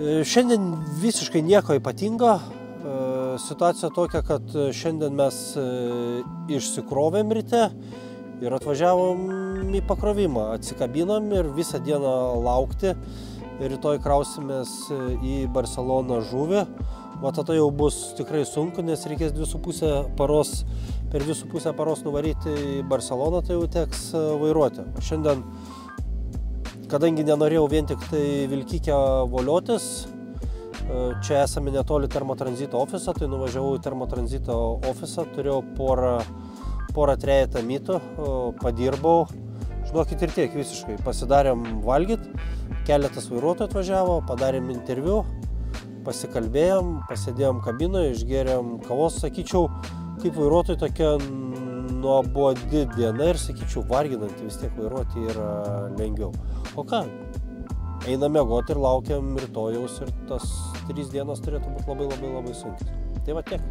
Šiandien visiškai nieko ypatingo. Situacija tokia, kad šiandien mes išsikrovėm ryte ir atvažiavom į pakrovimą. Atsikabinom ir visą dieną laukti. Rytoj krausimės į Barceloną žuvį. O tada jau bus tikrai sunku, nes reikės 2,5 paros, per 2,5 paros nuvaryti į Barceloną, tai jau teks vairuoti. Šiandien, kadangi nenorėjau vien tik tai vilkikę voliotis, čia esame netoli termotranzito ofiso, tai nuvažiavau į termotranzito ofisą, turėjau porą trejetą mytų, padirbau. Žinokit, ir tiek visiškai. Pasidarėm valgyt, keletas vairuotojų atvažiavo, padarėm interviu, pasikalbėjom, pasėdėjom kabinoje, išgėrėm kavos, sakyčiau, kaip vairuotojai tokia nuobodi diena ir, sakyčiau, varginanti, vis tiek vairuoti yra lengviau. O ką? Einam miegoti ir laukiam rytojaus ir tas 3 dienas turėtų būti labai sunkiai. Tai va tiek.